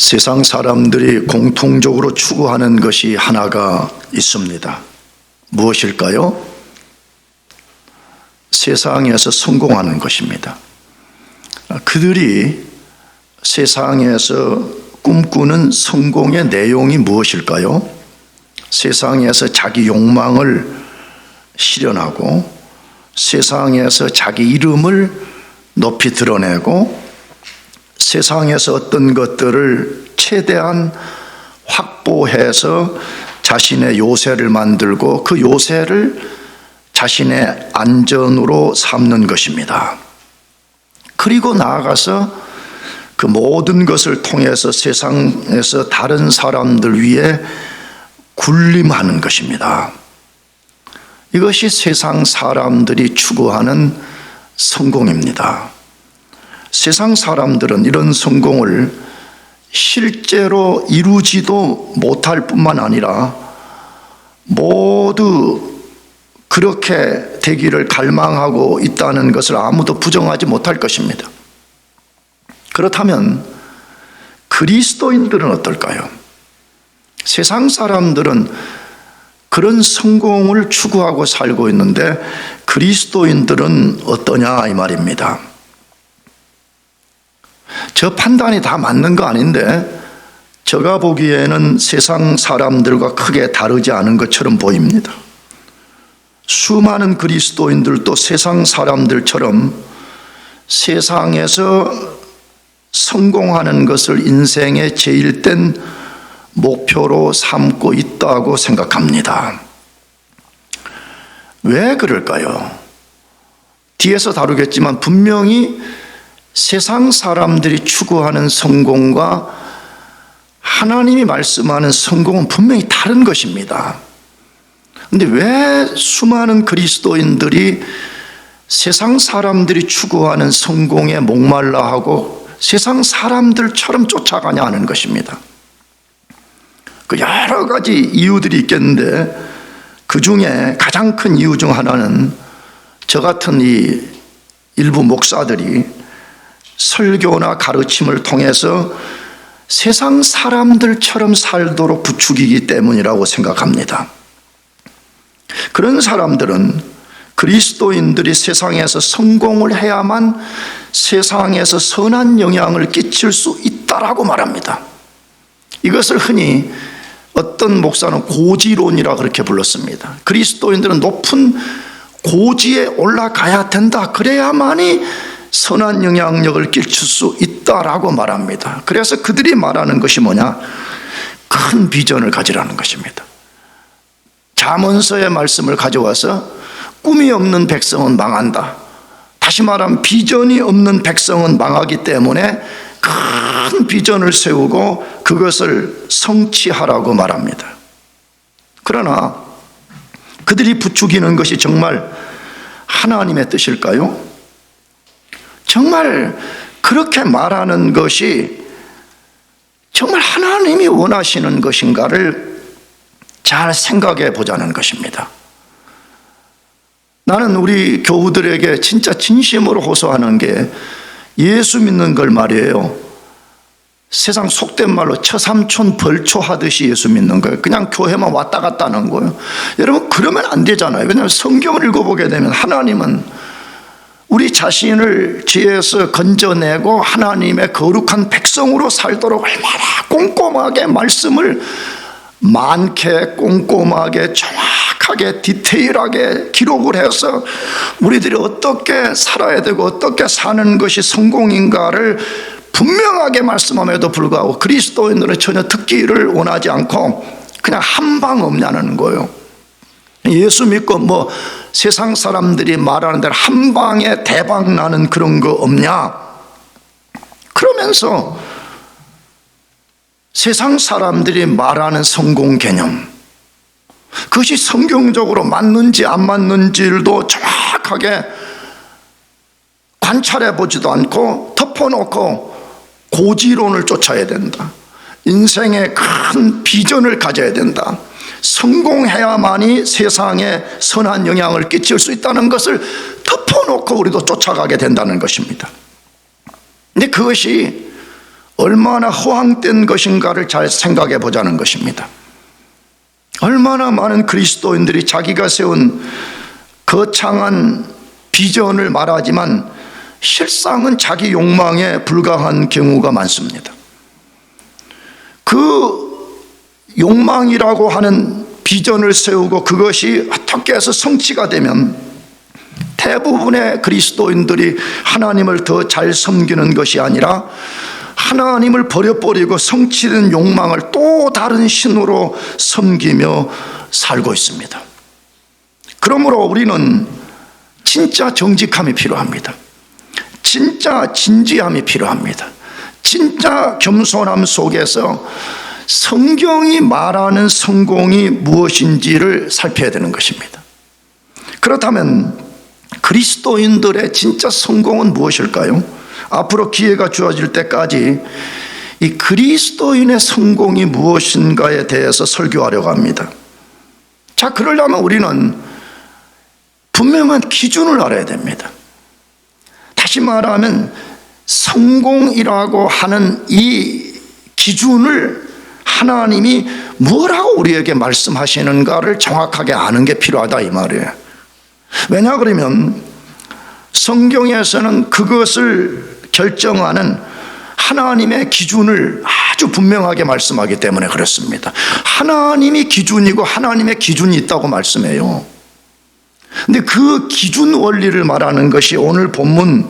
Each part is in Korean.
세상 사람들이 공통적으로 추구하는 것이 하나가 있습니다. 무엇일까요? 세상에서 성공하는 것입니다. 그들이 세상에서 꿈꾸는 성공의 내용이 무엇일까요? 세상에서 자기 욕망을 실현하고 세상에서 자기 이름을 높이 드러내고 세상에서 어떤 것들을 최대한 확보해서 자신의 요새를 만들고 그 요새를 자신의 안전으로 삼는 것입니다. 그리고 나아가서 그 모든 것을 통해서 세상에서 다른 사람들 위해 군림하는 것입니다. 이것이 세상 사람들이 추구하는 성공입니다. 세상 사람들은 이런 성공을 실제로 이루지도 못할 뿐만 아니라 모두 그렇게 되기를 갈망하고 있다는 것을 아무도 부정하지 못할 것입니다. 그렇다면 그리스도인들은 어떨까요? 세상 사람들은 그런 성공을 추구하고 살고 있는데 그리스도인들은 어떠냐 이 말입니다. 저 판단이 다 맞는 거 아닌데 제가 보기에는 세상 사람들과 크게 다르지 않은 것처럼 보입니다. 수많은 그리스도인들도 세상 사람들처럼 세상에서 성공하는 것을 인생의 제일된 목표로 삼고 있다고 생각합니다. 왜 그럴까요? 뒤에서 다루겠지만 분명히 세상 사람들이 추구하는 성공과 하나님이 말씀하는 성공은 분명히 다른 것입니다. 그런데 왜 수많은 그리스도인들이 세상 사람들이 추구하는 성공에 목말라 하고 세상 사람들처럼 쫓아가냐 하는 것입니다. 그 여러 가지 이유들이 있겠는데 그 중에 가장 큰 이유 중 하나는 저 같은 이 일부 목사들이 설교나 가르침을 통해서 세상 사람들처럼 살도록 부추기기 때문이라고 생각합니다. 그런 사람들은 그리스도인들이 세상에서 성공을 해야만 세상에서 선한 영향을 끼칠 수 있다라고 말합니다. 이것을 흔히 어떤 목사는 고지론이라 그렇게 불렀습니다. 그리스도인들은 높은 고지에 올라가야 된다. 그래야만이 선한 영향력을 끼칠 수 있다라고 말합니다. 그래서 그들이 말하는 것이 뭐냐? 큰 비전을 가지라는 것입니다. 잠언서의 말씀을 가져와서 꿈이 없는 백성은 망한다. 다시 말하면 비전이 없는 백성은 망하기 때문에 큰 비전을 세우고 그것을 성취하라고 말합니다. 그러나 그들이 부추기는 것이 정말 하나님의 뜻일까요? 정말 그렇게 말하는 것이 정말 하나님이 원하시는 것인가를 잘 생각해 보자는 것입니다. 나는 우리 교우들에게 진짜 진심으로 호소하는 게 예수 믿는 걸 말이에요. 세상 속된 말로 처삼촌 벌초하듯이 예수 믿는 거예요. 그냥 교회만 왔다 갔다 하는 거예요. 여러분 그러면 안 되잖아요. 왜냐하면 성경을 읽어보게 되면 하나님은 우리 자신을 죄에서 건져내고 하나님의 거룩한 백성으로 살도록 얼마나 꼼꼼하게 말씀을 많게 꼼꼼하게 정확하게 디테일하게 기록을 해서 우리들이 어떻게 살아야 되고 어떻게 사는 것이 성공인가를 분명하게 말씀함에도 불구하고 그리스도인들은 전혀 듣기를 원하지 않고 그냥 한 방 없냐는 거예요. 예수 믿고 뭐 세상 사람들이 말하는 대로 한 방에 대박 나는 그런 거 없냐? 그러면서 세상 사람들이 말하는 성공 개념, 그것이 성경적으로 맞는지 안 맞는지도 정확하게 관찰해 보지도 않고 덮어놓고 고지론을 쫓아야 된다. 인생에 큰 비전을 가져야 된다. 성공해야만이 세상에 선한 영향을 끼칠 수 있다는 것을 덮어놓고 우리도 쫓아가게 된다는 것입니다. 근데 그것이 얼마나 허황된 것인가를 잘 생각해 보자는 것입니다. 얼마나 많은 그리스도인들이 자기가 세운 거창한 비전을 말하지만 실상은 자기 욕망에 불과한 경우가 많습니다. 그 욕망이라고 하는 비전을 세우고 그것이 어떻게 해서 성취가 되면 대부분의 그리스도인들이 하나님을 더 잘 섬기는 것이 아니라 하나님을 버려버리고 성취된 욕망을 또 다른 신으로 섬기며 살고 있습니다. 그러므로 우리는 진짜 정직함이 필요합니다. 진짜 진지함이 필요합니다. 진짜 겸손함 속에서 성경이 말하는 성공이 무엇인지를 살펴야 되는 것입니다. 그렇다면 그리스도인들의 진짜 성공은 무엇일까요? 앞으로 기회가 주어질 때까지 이 그리스도인의 성공이 무엇인가에 대해서 설교하려고 합니다. 자, 그러려면 우리는 분명한 기준을 알아야 됩니다. 다시 말하면 성공이라고 하는 이 기준을 하나님이 뭐라고 우리에게 말씀하시는가를 정확하게 아는 게 필요하다 이 말이에요. 왜냐 그러면 성경에서는 그것을 결정하는 하나님의 기준을 아주 분명하게 말씀하기 때문에 그렇습니다. 하나님이 기준이고 하나님의 기준이 있다고 말씀해요. 근데 그 기준 원리를 말하는 것이 오늘 본문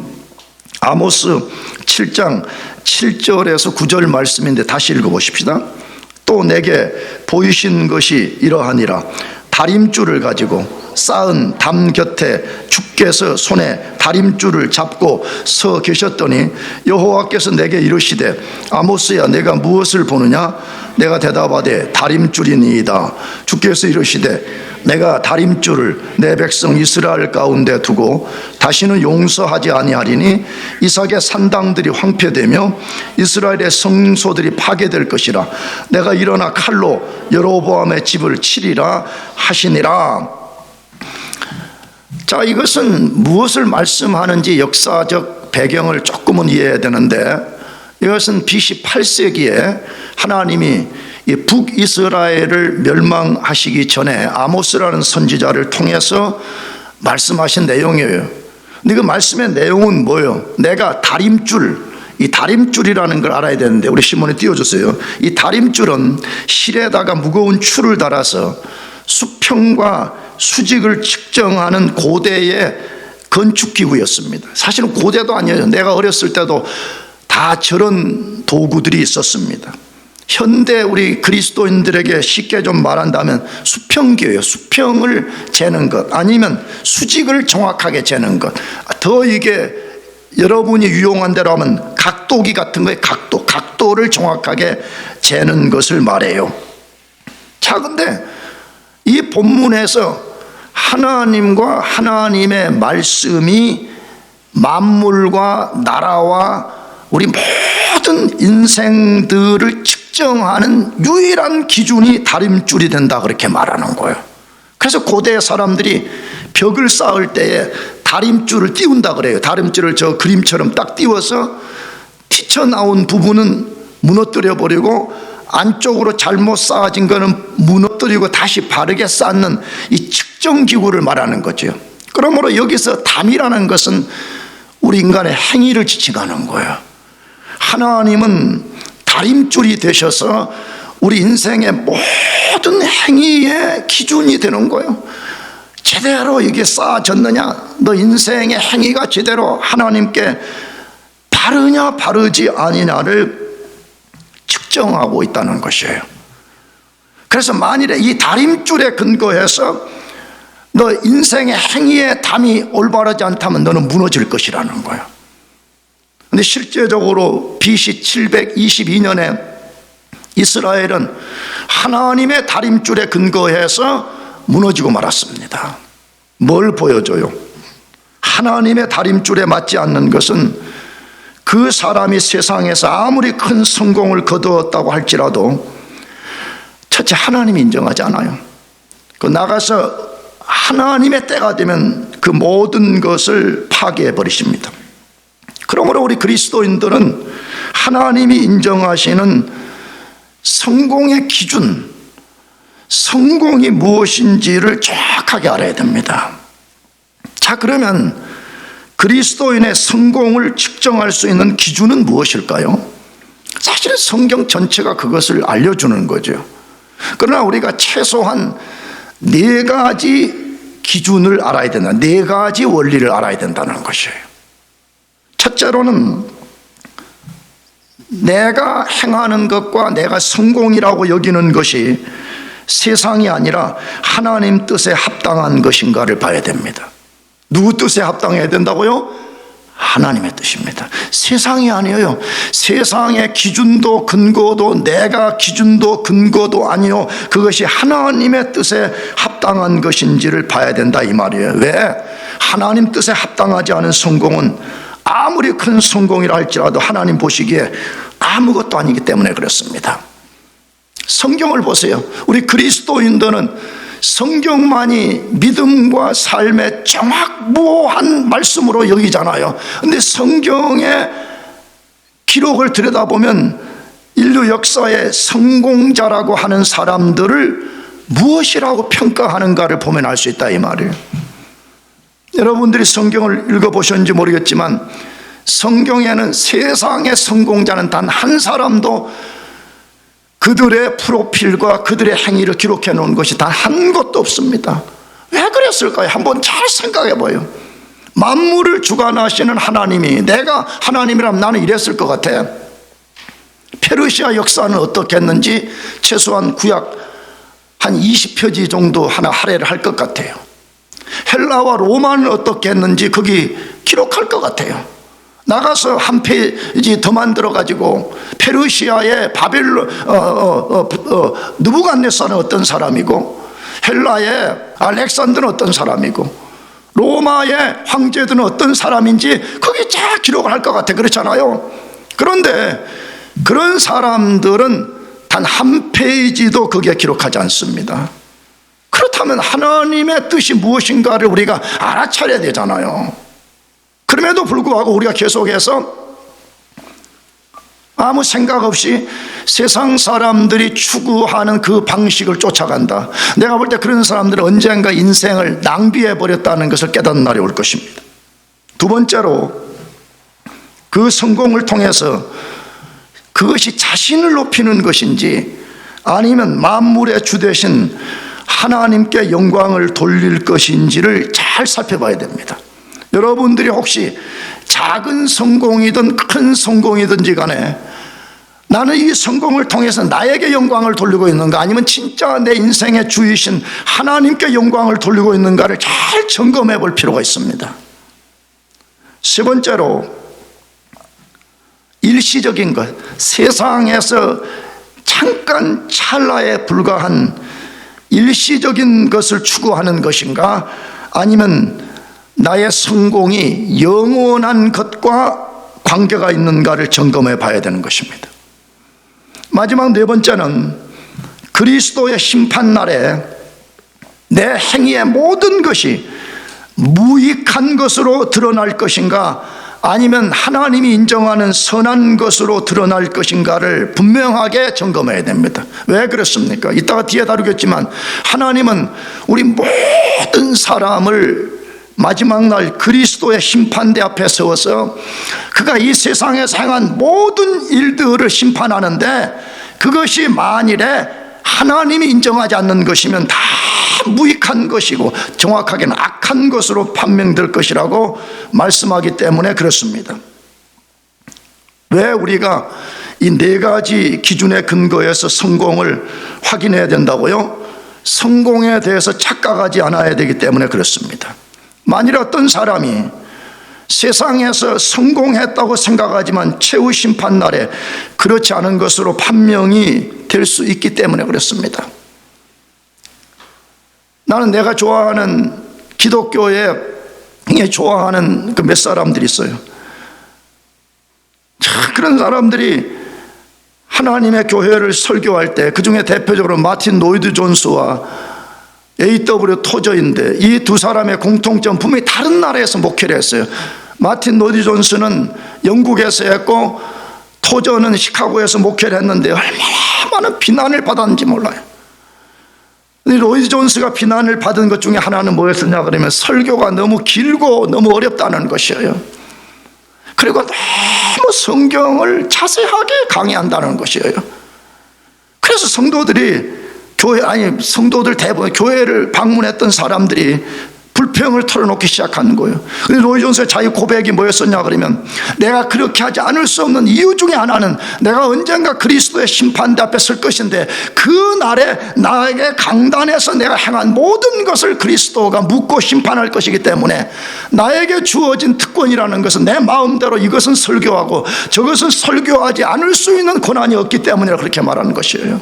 아모스 7장 7절에서 9절 말씀인데 다시 읽어보십시다. 또 내게 보이신 것이 이러하니라. 다림줄을 가지고 쌓은 담 곁에 주께서 손에 다림줄을 잡고 서 계셨더니 여호와께서 내게 이르시되 아모스야 내가 무엇을 보느냐? 내가 대답하되 다림줄이니이다. 주께서 이르시되 내가 다림줄을 내 백성 이스라엘 가운데 두고 다시는 용서하지 아니하리니 이삭의 산당들이 황폐되며 이스라엘의 성소들이 파괴될 것이라. 내가 일어나 칼로 여로보암의 집을 치리라 하시니라. 자, 이것은 무엇을 말씀하는지 역사적 배경을 조금은 이해해야 되는데 이것은 BC 8세기에 하나님이 이 북이스라엘을 멸망하시기 전에 아모스라는 선지자를 통해서 말씀하신 내용이에요. 근데 그 말씀의 내용은 뭐예요? 내가 다림줄, 이 다림줄이라는 걸 알아야 되는데 우리 신문에 띄워줬어요. 이 다림줄은 실에다가 무거운 줄을 달아서 수평과 수직을 측정하는 고대의 건축기구였습니다. 사실은 고대도 아니에요. 내가 어렸을 때도 다 저런 도구들이 있었습니다. 현대 우리 그리스도인들에게 쉽게 좀 말한다면 수평기예요. 수평을 재는 것 아니면 수직을 정확하게 재는 것. 더 이게 여러분이 유용한 대로 하면 각도기 같은 거에 각도를 정확하게 재는 것을 말해요. 자, 근데 이 본문에서 하나님과 하나님의 말씀이 만물과 나라와 우리 모든 인생들을 측정하는 유일한 기준이 다림줄이 된다 그렇게 말하는 거예요. 그래서 고대 사람들이 벽을 쌓을 때에 다림줄을 띄운다 그래요. 다림줄을 저 그림처럼 딱 띄워서 튀쳐나온 부분은 무너뜨려 버리고 안쪽으로 잘못 쌓아진 거는 무너뜨리고 다시 바르게 쌓는 이 측정기구를 말하는 거죠. 그러므로 여기서 담이라는 것은 우리 인간의 행위를 지칭하는 거예요. 하나님은 다림줄이 되셔서 우리 인생의 모든 행위의 기준이 되는 거예요. 제대로 이게 쌓아졌느냐, 너 인생의 행위가 제대로 하나님께 바르냐 바르지 아니냐를 측정하고 있다는 것이에요. 그래서 만일에 이 다림줄에 근거해서 너 인생의 행위의 담이 올바르지 않다면 너는 무너질 것이라는 거예요. 근데 실제적으로 BC 722년에 이스라엘은 하나님의 다림줄에 근거해서 무너지고 말았습니다. 뭘 보여줘요? 하나님의 다림줄에 맞지 않는 것은 그 사람이 세상에서 아무리 큰 성공을 거두었다고 할지라도 첫째 하나님이 인정하지 않아요. 그 나가서 하나님의 때가 되면 그 모든 것을 파괴해 버리십니다. 그러므로 우리 그리스도인들은 하나님이 인정하시는 성공의 기준, 성공이 무엇인지를 정확하게 알아야 됩니다. 자, 그러면 그리스도인의 성공을 측정할 수 있는 기준은 무엇일까요? 사실은 성경 전체가 그것을 알려주는 거죠. 그러나 우리가 최소한 4가지 기준을 알아야 된다. 4가지 원리를 알아야 된다는 것이에요. 첫째로는 내가 행하는 것과 내가 성공이라고 여기는 것이 세상이 아니라 하나님 뜻에 합당한 것인가를 봐야 됩니다. 누구 뜻에 합당해야 된다고요? 하나님의 뜻입니다. 세상이 아니에요. 세상의 기준도 근거도 내가 기준도 근거도 아니요, 그것이 하나님의 뜻에 합당한 것인지를 봐야 된다 이 말이에요. 왜? 하나님 뜻에 합당하지 않은 성공은 아무리 큰 성공이라 할지라도 하나님 보시기에 아무것도 아니기 때문에 그렇습니다. 성경을 보세요. 우리 그리스도인들은 성경만이 믿음과 삶의 정확무한 말씀으로 여기잖아요. 그런데 성경의 기록을 들여다보면 인류 역사의 성공자라고 하는 사람들을 무엇이라고 평가하는가를 보면 알 수 있다 이 말이에요. 여러분들이 성경을 읽어보셨는지 모르겠지만 성경에는 세상의 성공자는 단 한 사람도 그들의 프로필과 그들의 행위를 기록해 놓은 것이 단 한 것도 없습니다. 왜 그랬을까요? 한번 잘 생각해 봐요. 만물을 주관하시는 하나님이, 내가 하나님이라면 나는 이랬을 것 같아. 페르시아 역사는 어떻게 했는지 최소한 구약 한 20표지 정도 하나 할애를 할 것 같아요. 헬라와 로마는 어떻게 했는지 거기 기록할 것 같아요. 나가서 한 페이지 더 만들어가지고 페르시아의 바벨론 느부갓네살은 어떤 사람이고, 헬라의 알렉산더는 어떤 사람이고, 로마의 황제들은 어떤 사람인지 거기 쫙 기록을 할 것 같아. 그렇잖아요. 그런데 그런 사람들은 단 한 페이지도 거기에 기록하지 않습니다. 그렇다면 하나님의 뜻이 무엇인가를 우리가 알아차려야 되잖아요. 그럼에도 불구하고 우리가 계속해서 아무 생각 없이 세상 사람들이 추구하는 그 방식을 쫓아간다. 내가 볼 때 그런 사람들은 언젠가 인생을 낭비해 버렸다는 것을 깨닫는 날이 올 것입니다. 두 번째로, 그 성공을 통해서 그것이 자신을 높이는 것인지 아니면 만물의 주 되신 하나님께 영광을 돌릴 것인지를 잘 살펴봐야 됩니다. 여러분들이 혹시 작은 성공이든 큰 성공이든지 간에 나는 이 성공을 통해서 나에게 영광을 돌리고 있는가, 아니면 진짜 내 인생의 주이신 하나님께 영광을 돌리고 있는가를 잘 점검해 볼 필요가 있습니다. 세 번째로, 일시적인 것, 세상에서 잠깐 찰나에 불과한 일시적인 것을 추구하는 것인가, 아니면 나의 성공이 영원한 것과 관계가 있는가를 점검해 봐야 되는 것입니다. 마지막 네 번째는, 그리스도의 심판날에 내 행위의 모든 것이 무익한 것으로 드러날 것인가, 아니면 하나님이 인정하는 선한 것으로 드러날 것인가를 분명하게 점검해야 됩니다. 왜 그렇습니까? 이따가 뒤에 다루겠지만 하나님은 우리 모든 사람을 마지막 날 그리스도의 심판대 앞에 세워서 그가 이 세상에서 행한 모든 일들을 심판하는데, 그것이 만일에 하나님이 인정하지 않는 것이면 다 무익한 것이고 정확하게는 악한 것으로 판명될 것이라고 말씀하기 때문에 그렇습니다. 왜 우리가 이 4가지 기준의 근거에서 성공을 확인해야 된다고요? 성공에 대해서 착각하지 않아야 되기 때문에 그렇습니다. 만일 어떤 사람이 세상에서 성공했다고 생각하지만 최후 심판날에 그렇지 않은 것으로 판명이 될 수 있기 때문에 그렇습니다. 나는 내가 좋아하는 기독교에 좋아하는 그 몇 사람들이 있어요. 그런 사람들이 하나님의 교회를 설교할 때, 그 중에 대표적으로 마틴 노이드 존스와 A.W. 토저인데, 이 두 사람의 공통점, 분명히 다른 나라에서 목회를 했어요. 마틴 노이드 존스는 영국에서 했고, 토저는 시카고에서 목회를 했는데 얼마나 많은 비난을 받았는지 몰라요. 로이드 존스가 비난을 받은 것 중에 하나는 뭐였었냐 그러면 설교가 너무 길고 너무 어렵다는 것이에요. 그리고 너무 성경을 자세하게 강의한다는 것이에요. 그래서 성도들 대부분 교회를 방문했던 사람들이 불평을 털어놓기 시작하는 거예요. 근데 로이드 존스의 자기 고백이 뭐였었냐 그러면 내가 그렇게 하지 않을 수 없는 이유 중에 하나는 내가 언젠가 그리스도의 심판대 앞에 설 것인데 그 날에 나에게 강단에서 내가 행한 모든 것을 그리스도가 묻고 심판할 것이기 때문에 나에게 주어진 특권이라는 것은 내 마음대로 이것은 설교하고 저것은 설교하지 않을 수 있는 권한이 없기 때문이라 그렇게 말하는 것이에요.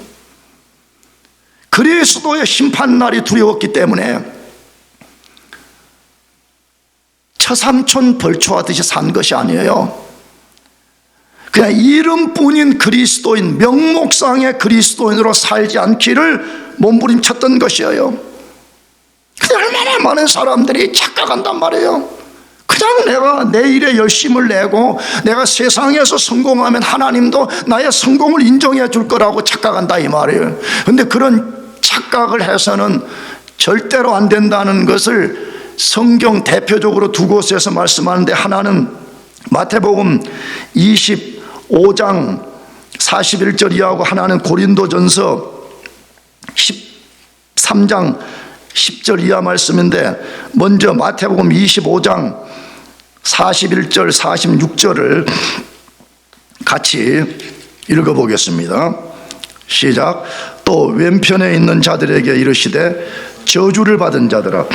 그리스도의 심판날이 두려웠기 때문에 처삼촌 벌초하듯이 산 것이 아니에요. 그냥 이름뿐인 그리스도인, 명목상의 그리스도인으로 살지 않기를 몸부림쳤던 것이에요. 근데 얼마나 많은 사람들이 착각한단 말이에요. 그냥 내가 내 일에 열심을 내고 내가 세상에서 성공하면 하나님도 나의 성공을 인정해 줄 거라고 착각한다 이 말이에요. 근데 그런 착각을 해서는 절대로 안 된다는 것을 성경 대표적으로 두 곳에서 말씀하는데, 하나는 마태복음 25장 41절 이하고 하나는 고린도전서 13장 10절 이하 말씀인데, 먼저 마태복음 25장 41절 46절을 같이 읽어보겠습니다. 시작. 또 왼편에 있는 자들에게 이르시되 저주를 받은 자들아,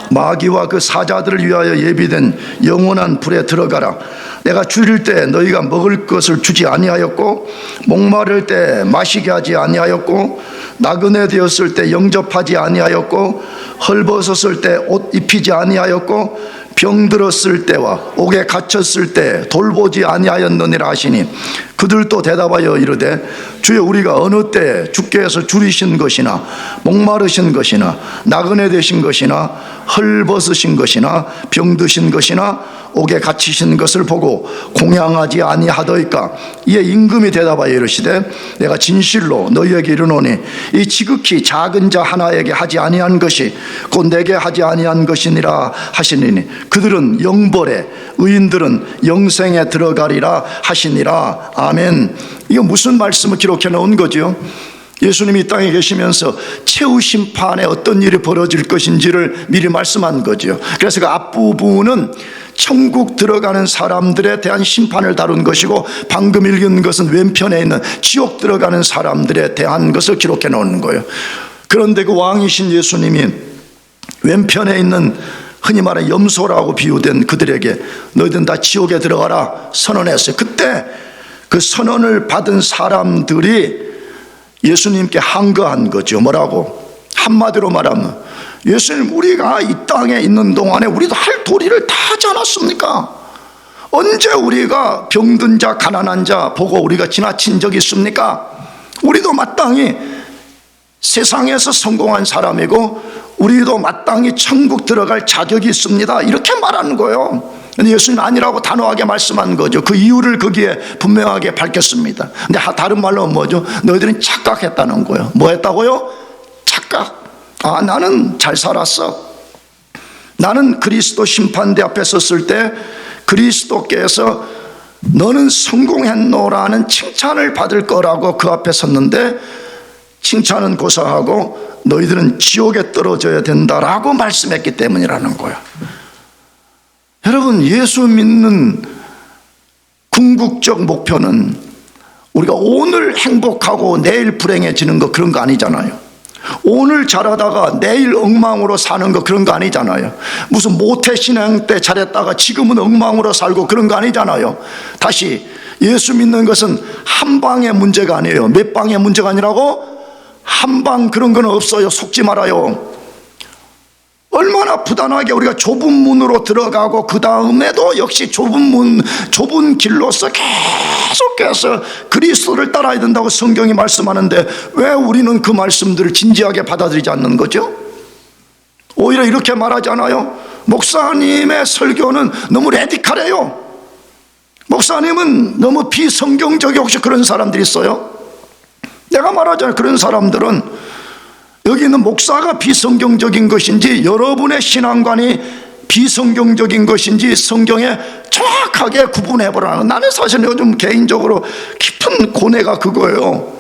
마귀와 그 사자들을 위하여 예비된 영원한 불에 들어가라. 내가 줄일 때 너희가 먹을 것을 주지 아니하였고, 목마를 때 마시게 하지 아니하였고, 나그네 되었을 때 영접하지 아니하였고, 헐벗었을 때 옷 입히지 아니하였고, 병들었을 때와 옥에 갇혔을 때 돌보지 아니하였느니라 하시니, 그들도 대답하여 이르되 주여, 우리가 어느 때 주께서 줄이신 것이나 목마르신 것이나 나그네 되신 것이나 헐벗으신 것이나 병드신 것이나 옥에 갇히신 것을 보고 공양하지 아니하더이까. 이에 임금이 대답하여 이르시되 내가 진실로 너희에게 이르노니 이 지극히 작은 자 하나에게 하지 아니한 것이 곧 내게 하지 아니한 것이니라 하시니니, 그들은 영벌에 의인들은 영생에 들어가리라 하시니라. 아멘. 이거 무슨 말씀을 기록해 놓은 거죠? 예수님이 이 땅에 계시면서 최후 심판에 어떤 일이 벌어질 것인지를 미리 말씀한 거죠. 그래서 그 앞부분은 천국 들어가는 사람들에 대한 심판을 다룬 것이고, 방금 읽은 것은 왼편에 있는 지옥 들어가는 사람들에 대한 것을 기록해 놓은 거예요. 그런데 그 왕이신 예수님이 왼편에 있는 흔히 말해 염소라고 비유된 그들에게 너희들은 다 지옥에 들어가라 선언했어요. 그때 그 선언을 받은 사람들이 예수님께 항거한 거죠. 뭐라고? 한마디로 말하면, 예수님, 우리가 이 땅에 있는 동안에 우리도 할 도리를 다 하지 않았습니까? 언제 우리가 병든 자, 가난한 자 보고 우리가 지나친 적이 있습니까? 우리도 마땅히 세상에서 성공한 사람이고 우리도 마땅히 천국 들어갈 자격이 있습니다. 이렇게 말하는 거예요. 근데 예수님은 아니라고 단호하게 말씀한 거죠. 그 이유를 거기에 분명하게 밝혔습니다. 근데 다른 말로 뭐죠? 너희들은 착각했다는 거예요. 뭐 했다고요? 착각. 아, 나는 잘 살았어. 나는 그리스도 심판대 앞에 섰을 때 그리스도께서 너는 성공했노라는 칭찬을 받을 거라고 그 앞에 섰는데, 칭찬은 고사하고 너희들은 지옥에 떨어져야 된다라고 말씀했기 때문이라는 거예요. 여러분, 예수 믿는 궁극적 목표는 우리가 오늘 행복하고 내일 불행해지는 거, 그런 거 아니잖아요. 오늘 잘하다가 내일 엉망으로 사는 거, 그런 거 아니잖아요. 무슨 모태신앙 때 잘했다가 지금은 엉망으로 살고 그런 거 아니잖아요. 다시, 예수 믿는 것은 한 방의 문제가 아니에요. 몇 방의 문제가 아니라고? 한 방, 그런 건 없어요. 속지 말아요. 얼마나 부단하게 우리가 좁은 문으로 들어가고 그 다음에도 역시 좁은 문, 좁은 길로서 계속해서 그리스도를 따라야 된다고 성경이 말씀하는데, 왜 우리는 그 말씀들을 진지하게 받아들이지 않는 거죠? 오히려 이렇게 말하지 않아요? 목사님의 설교는 너무 레디칼해요. 목사님은 너무 비성경적이 혹시 그런 사람들이 있어요? 내가 말하잖아요. 그런 사람들은 여기 있는 목사가 비성경적인 것인지 여러분의 신앙관이 비성경적인 것인지 성경에 정확하게 구분해보라는, 나는 사실 요즘 개인적으로 깊은 고뇌가 그거예요.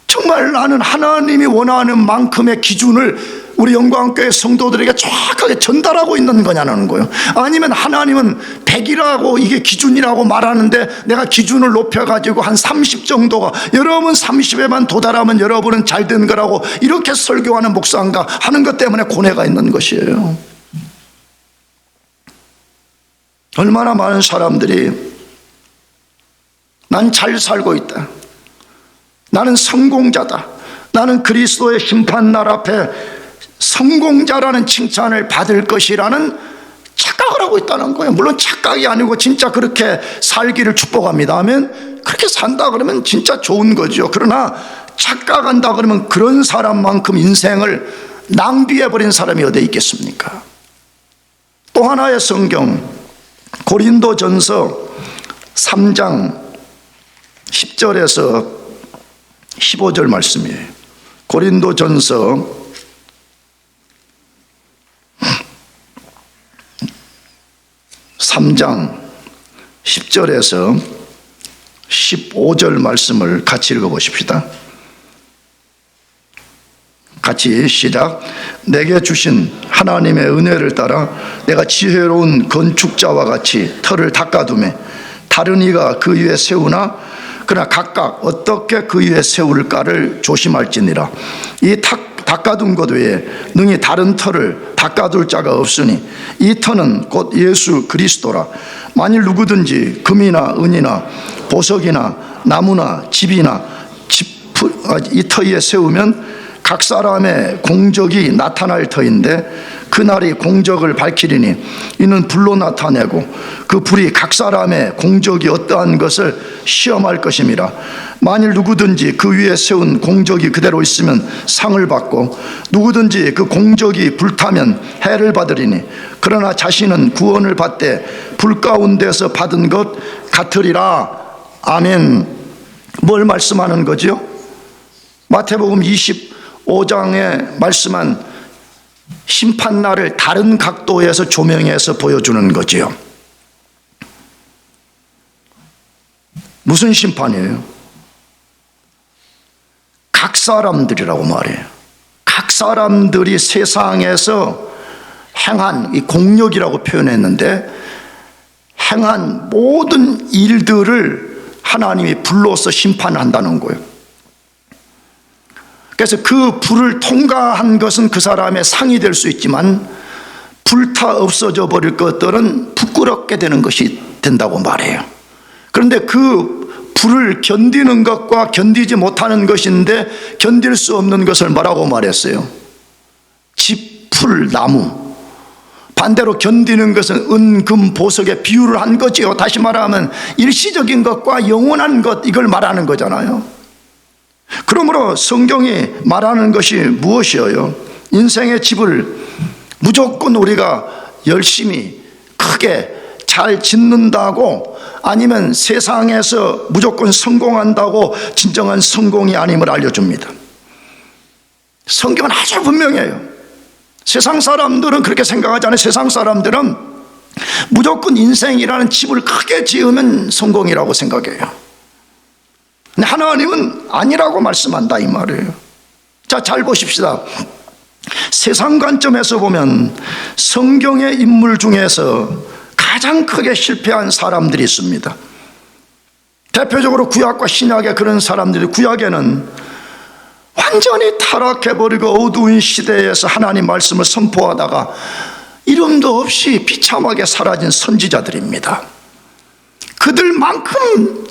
정말 나는 하나님이 원하는 만큼의 기준을 우리 영광교회 성도들에게 정확하게 전달하고 있는 거냐는 거예요. 아니면 하나님은 100이라고 이게 기준이라고 말하는데 내가 기준을 높여가지고 한 30 정도가, 여러분 30에만 도달하면 여러분은 잘 된 거라고 이렇게 설교하는 목사인가 하는 것 때문에 고뇌가 있는 것이에요. 얼마나 많은 사람들이 난 잘 살고 있다, 나는 성공자다, 나는 그리스도의 심판날 앞에 성공자라는 칭찬을 받을 것이라는 착각을 하고 있다는 거예요. 물론 착각이 아니고 진짜 그렇게 살기를 축복합니다. 아멘. 그렇게 산다 그러면 진짜 좋은 거죠. 그러나 착각한다 그러면 그런 사람만큼 인생을 낭비해버린 사람이 어디 있겠습니까? 또 하나의 성경, 고린도전서 3장 10절에서 15절 말씀이에요. 고린도전서 3장 10절에서 15절 말씀을 같이 읽어보십시다. 같이 시작. 내게 주신 하나님의 은혜를 따라 내가 지혜로운 건축자와 같이 터를 닦아두매 다른 이가 그 위에 세우나 그러나 각각 어떻게 그 위에 세울까를 조심할지니라. 이 닦아둔 것 외에 능히 다른 터를 닦아둘 자가 없으니 이 터는 곧 예수 그리스도라. 만일 누구든지 금이나 은이나 보석이나 나무나 집이나 이 터 위에 세우면 각 사람의 공적이 나타날 터인데 그날이 공적을 밝히리니 이는 불로 나타내고 그 불이 각 사람의 공적이 어떠한 것을 시험할 것임이라. 만일 누구든지 그 위에 세운 공적이 그대로 있으면 상을 받고 누구든지 그 공적이 불타면 해를 받으리니 그러나 자신은 구원을 받되 불 가운데서 받은 것 같으리라. 아멘. 뭘 말씀하는 거죠? 마태복음 25장에 말씀한 심판날을 다른 각도에서 조명해서 보여주는 거지요. 무슨 심판이에요? 각 사람들이라고 말해요. 각 사람들이 세상에서 행한, 이 공력이라고 표현했는데 행한 모든 일들을 하나님이 불로서 심판한다는 거예요. 그래서 그 불을 통과한 것은 그 사람의 상이 될 수 있지만 불타 없어져 버릴 것들은 부끄럽게 되는 것이 된다고 말해요. 그런데 그 불을 견디는 것과 견디지 못하는 것인데 견딜 수 없는 것을 뭐라고 말했어요? 집, 풀, 나무. 반대로 견디는 것은 은, 금, 보석에 비유를 한 거지요. 다시 말하면 일시적인 것과 영원한 것, 이걸 말하는 거잖아요. 그러므로 성경이 말하는 것이 무엇이에요? 인생의 집을 무조건 우리가 열심히 크게 잘 짓는다고, 아니면 세상에서 무조건 성공한다고 진정한 성공이 아님을 알려줍니다. 성경은 아주 분명해요. 세상 사람들은 그렇게 생각하지 않아요. 세상 사람들은 무조건 인생이라는 집을 크게 지으면 성공이라고 생각해요. 근데 하나님은 아니라고 말씀한다 이 말이에요. 자, 잘 보십시다. 세상 관점에서 보면 성경의 인물 중에서 가장 크게 실패한 사람들이 있습니다. 대표적으로 구약과 신약의 그런 사람들이, 구약에는 완전히 타락해버리고 어두운 시대에서 하나님 말씀을 선포하다가 이름도 없이 비참하게 사라진 선지자들입니다. 그들만큼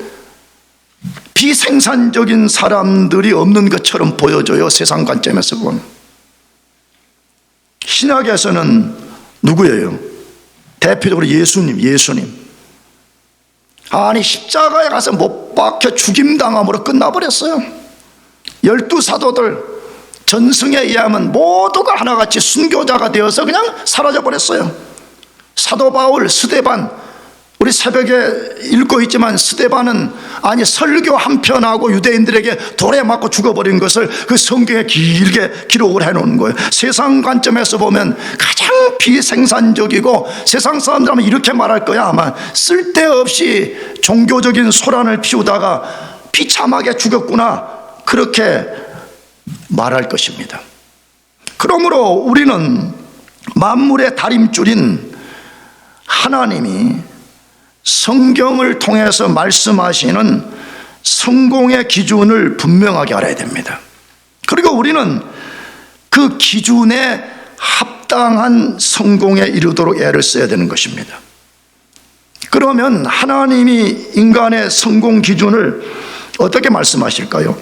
비생산적인 사람들이 없는 것처럼 보여져요. 세상 관점에서 보면. 신약에서는 누구예요? 대표적으로 예수님. 아니, 십자가에 가서 못 박혀 죽임당함으로 끝나버렸어요. 12사도들 전승에 의하면 모두가 하나같이 순교자가 되어서 그냥 사라져버렸어요. 사도 바울, 스데반, 우리 새벽에 읽고 있지만 스데반은 설교 한 편하고 유대인들에게 돌에 맞고 죽어버린 것을 그 성경에 길게 기록을 해놓은 거예요. 세상 관점에서 보면 가장 비생산적이고, 세상 사람들하면 이렇게 말할 거야, 아마 쓸데없이 종교적인 소란을 피우다가 비참하게 죽었구나, 그렇게 말할 것입니다. 그러므로 우리는 만물의 다림줄인 하나님이 성경을 통해서 말씀하시는 성공의 기준을 분명하게 알아야 됩니다. 그리고 우리는 그 기준에 합당한 성공에 이르도록 애를 써야 되는 것입니다. 그러면 하나님이 인간의 성공 기준을 어떻게 말씀하실까요?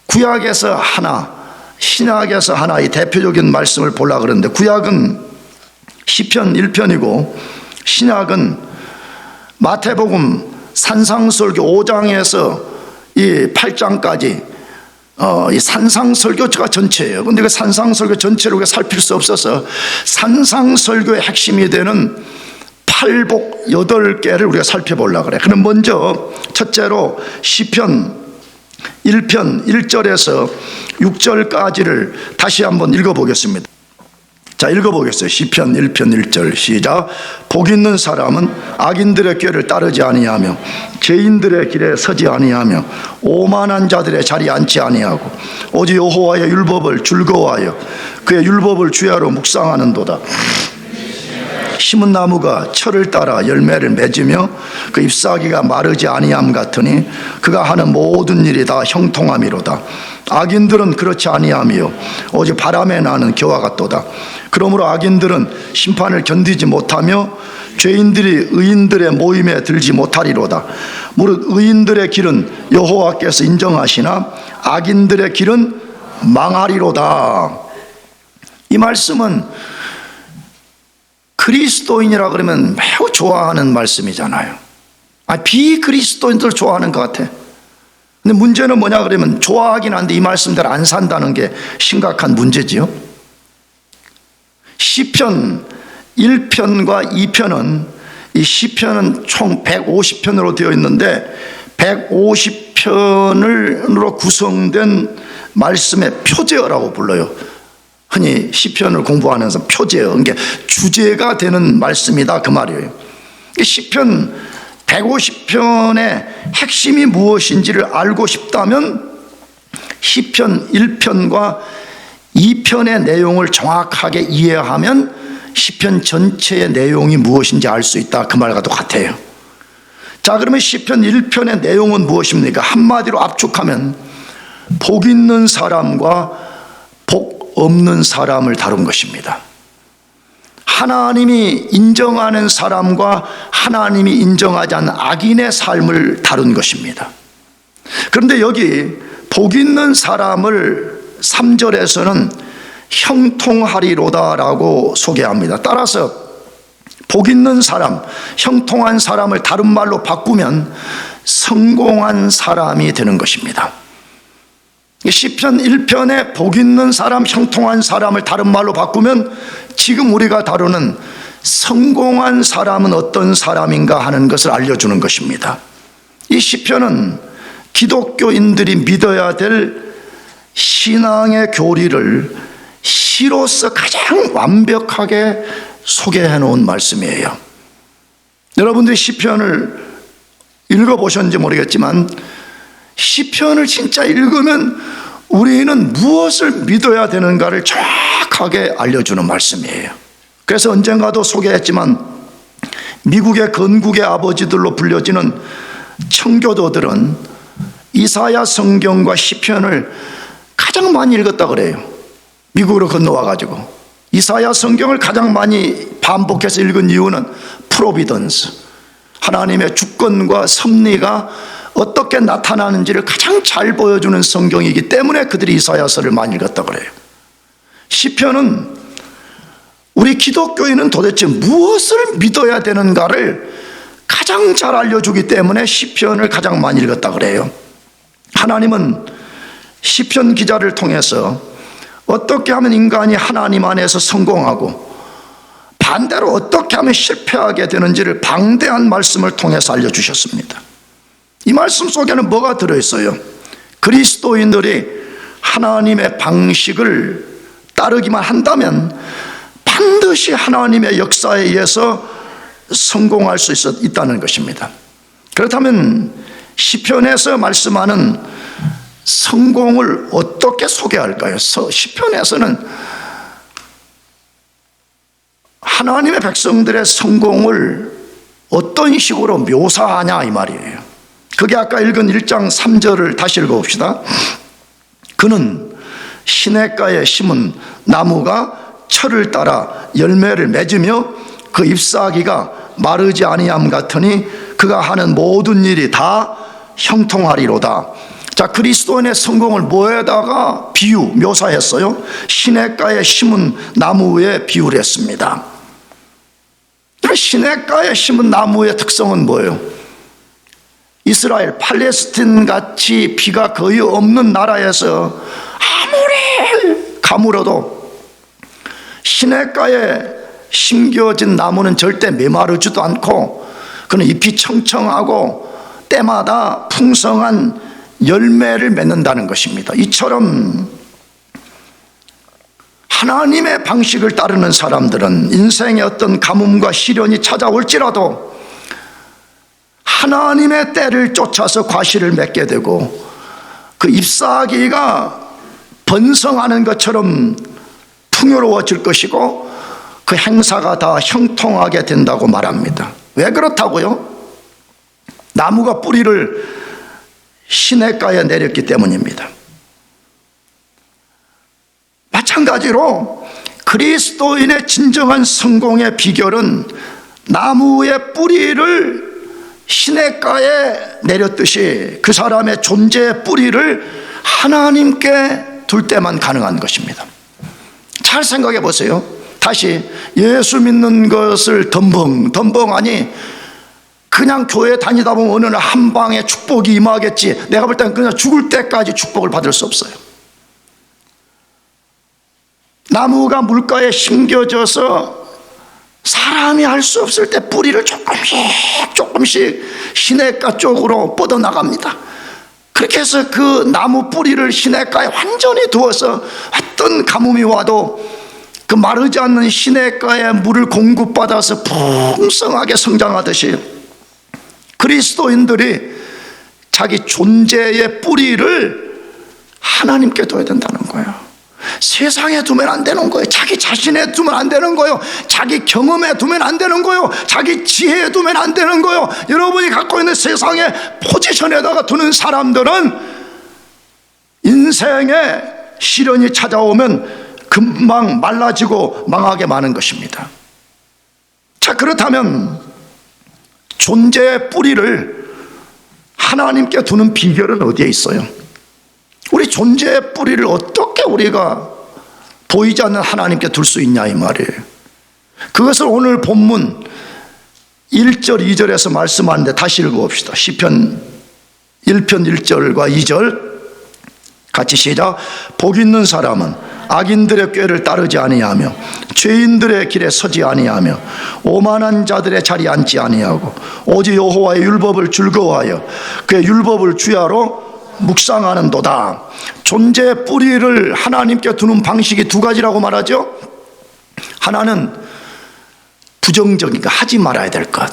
구약에서 하나, 신약에서 하나, 이 대표적인 말씀을 보려고 그러는데, 구약은 시편 1편이고 신약은 마태복음 산상설교 5장에서 이 8장까지 이 산상설교가 전체예요. 그런데 그 산상설교 전체를 우리가 살필 수 없어서 산상설교의 핵심이 되는 팔복 8개를 우리가 살펴보려고 그래요. 그럼 먼저 첫째로 시편 1편 1절에서 6절까지를 다시 한번 읽어보겠습니다. 자, 읽어보겠어요. 시편 1편 1절 시작. 복 있는 사람은 악인들의 꾀를 따르지 아니하며 죄인들의 길에 서지 아니하며 오만한 자들의 자리에 앉지 아니하고 오직 여호와의 율법을 즐거워하여 그의 율법을 주야로 묵상하는도다. 심은 나무가 철을 따라 열매를 맺으며 그 잎사귀가 마르지 아니함 같으니 그가 하는 모든 일이 다 형통함이로다. 악인들은 그렇지 아니하며 오직 바람에 나는 겨와 같도다. 그러므로 악인들은 심판을 견디지 못하며 죄인들이 의인들의 모임에 들지 못하리로다. 무릇 의인들의 길은 여호와께서 인정하시나 악인들의 길은 망하리로다. 이 말씀은 그리스도인이라 그러면 매우 좋아하는 말씀이잖아요. 비그리스도인들 좋아하는 것 같아. 근데 문제는 뭐냐 그러면 좋아하긴 한데 이 말씀대로 안 산다는 게 심각한 문제지요. 시편 1편과 2편은, 이 시편은 총 150편으로 되어 있는데 150편으로 구성된 말씀의 표제어라고 불러요. 흔히 시편을 공부하면서 표제어, 그러니까 주제가 되는 말씀이다, 그 말이에요. 시편 150편의 핵심이 무엇인지를 알고 싶다면 시편 1편과 2편의 내용을 정확하게 이해하면 시편 전체의 내용이 무엇인지 알 수 있다, 그 말과 똑같아요. 자, 그러면 시편 1편의 내용은 무엇입니까? 한마디로 압축하면 복 있는 사람과 복 없는 사람을 다룬 것입니다. 하나님이 인정하는 사람과 하나님이 인정하지 않는 악인의 삶을 다룬 것입니다. 그런데 여기 복 있는 사람을 3절에서는 형통하리로다라고 소개합니다. 따라서 복 있는 사람, 형통한 사람을 다른 말로 바꾸면 성공한 사람이 되는 것입니다. 시편 1편에 복 있는 사람, 형통한 사람을 다른 말로 바꾸면 지금 우리가 다루는 성공한 사람은 어떤 사람인가 하는 것을 알려주는 것입니다. 이 시편은 기독교인들이 믿어야 될 신앙의 교리를 시로서 가장 완벽하게 소개해 놓은 말씀이에요. 여러분들이 시편을 읽어보셨는지 모르겠지만 시편을 진짜 읽으면 우리는 무엇을 믿어야 되는가를 정확하게 알려주는 말씀이에요. 그래서 언젠가도 소개했지만 미국의 건국의 아버지들로 불려지는 청교도들은 이사야 성경과 시편을 가장 많이 읽었다 그래요. 미국으로 건너와 가지고 이사야 성경을 가장 많이 반복해서 읽은 이유는 프로비던스, 하나님의 주권과 섭리가 어떻게 나타나는지를 가장 잘 보여주는 성경이기 때문에 그들이 이사야서를 많이 읽었다 그래요. 시편은 우리 기독교인은 도대체 무엇을 믿어야 되는가를 가장 잘 알려주기 때문에 시편을 가장 많이 읽었다 그래요. 하나님은 시편 기자를 통해서 어떻게 하면 인간이 하나님 안에서 성공하고 반대로 어떻게 하면 실패하게 되는지를 방대한 말씀을 통해서 알려주셨습니다. 이 말씀 속에는 뭐가 들어있어요? 그리스도인들이 하나님의 방식을 따르기만 한다면 반드시 하나님의 역사에 의해서 성공할 수 있다는 것입니다. 그렇다면 시편에서 말씀하는 성공을 어떻게 소개할까요? 시편에서는 하나님의 백성들의 성공을 어떤 식으로 묘사하냐 이 말이에요. 그게 아까 읽은 1장 3절을 다시 읽어봅시다. 그는 시냇가에 심은 나무가 철을 따라 열매를 맺으며 그 잎사귀가 마르지 아니함 같으니 그가 하는 모든 일이 다 형통하리로다. 자, 그리스도인의 성공을 뭐에다가 묘사했어요? 시냇가에 심은 나무에 비유를 했습니다. 시냇가에 심은 나무의 특성은 뭐예요? 이스라엘, 팔레스틴 같이 비가 거의 없는 나라에서 아무리 가물어도 시냇가에 심겨진 나무는 절대 메마르지도 않고 그는 잎이 청청하고 때마다 풍성한 열매를 맺는다는 것입니다. 이처럼 하나님의 방식을 따르는 사람들은 인생의 어떤 가뭄과 시련이 찾아올지라도 하나님의 때를 쫓아서 과실을 맺게 되고 그 잎사귀가 번성하는 것처럼 풍요로워질 것이고 그 행사가 다 형통하게 된다고 말합니다. 왜 그렇다고요? 나무가 뿌리를 시냇가에 내렸기 때문입니다. 마찬가지로 그리스도인의 진정한 성공의 비결은 나무의 뿌리를 시냇가에 내렸듯이 그 사람의 존재의 뿌리를 하나님께 둘 때만 가능한 것입니다. 잘 생각해 보세요. 다시 예수 믿는 것을 덤벙하니 그냥 교회 다니다 보면 어느 날 한 방에 축복이 임하겠지. 내가 볼 때는 그냥 죽을 때까지 축복을 받을 수 없어요. 나무가 물가에 심겨져서 사람이 할 수 없을 때 뿌리를 조금씩 시냇가 쪽으로 뻗어나갑니다. 그렇게 해서 그 나무 뿌리를 시냇가에 완전히 두어서 어떤 가뭄이 와도 그 마르지 않는 시냇가에 물을 공급받아서 풍성하게 성장하듯이 그리스도인들이 자기 존재의 뿌리를 하나님께 둬야 된다는 거예요. 세상에 두면 안 되는 거예요. 자기 자신에 두면 안 되는 거예요. 자기 경험에 두면 안 되는 거예요. 자기 지혜에 두면 안 되는 거예요. 여러분이 갖고 있는 세상의 포지션에다가 두는 사람들은 인생에 시련이 찾아오면 금방 말라지고 망하게 마는 것입니다. 자, 그렇다면 존재의 뿌리를 하나님께 두는 비결은 어디에 있어요? 우리 존재의 뿌리를 어떻게 우리가 보이지 않는 하나님께 둘 수 있냐 이 말이에요. 그것을 오늘 본문 1절 2절에서 말씀하는데 다시 읽어봅시다. 시편 1편 1절과 2절 같이 시작. 복 있는 사람은 악인들의 꾀를 따르지 아니하며 죄인들의 길에 서지 아니하며 오만한 자들의 자리에 앉지 아니하고 오직 여호와의 율법을 즐거워하여 그의 율법을 주야로 묵상하는도다. 존재의 뿌리를 하나님께 두는 방식이 두 가지라고 말하죠. 하나는 부정적인 것, 하지 말아야 될 것.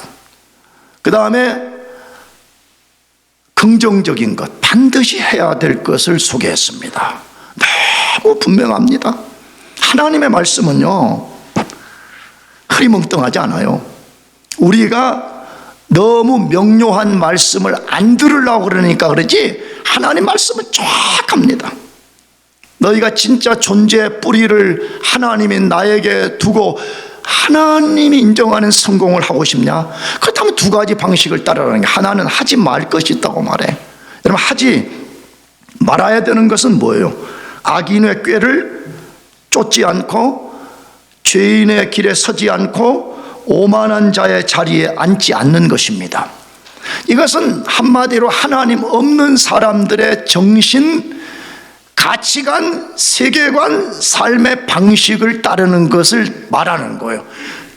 그 다음에 긍정적인 것, 반드시 해야 될 것을 소개했습니다. 너무 분명합니다. 하나님의 말씀은요 흐리멍텅하지 않아요. 우리가 너무 명료한 말씀을 안 들으려고 그러니까 그러지 하나님 말씀은 정확합니다. 너희가 진짜 존재의 뿌리를 하나님이 나에게 두고 하나님이 인정하는 성공을 하고 싶냐? 그렇다면 두 가지 방식을 따르라는 게, 하나는 하지 말 것이 있다고 말해. 여러분, 하지 말아야 되는 것은 뭐예요? 악인의 꾀를 쫓지 않고 죄인의 길에 서지 않고 오만한 자의 자리에 앉지 않는 것입니다. 이것은 한마디로 하나님 없는 사람들의 정신, 가치관, 세계관, 삶의 방식을 따르는 것을 말하는 거예요.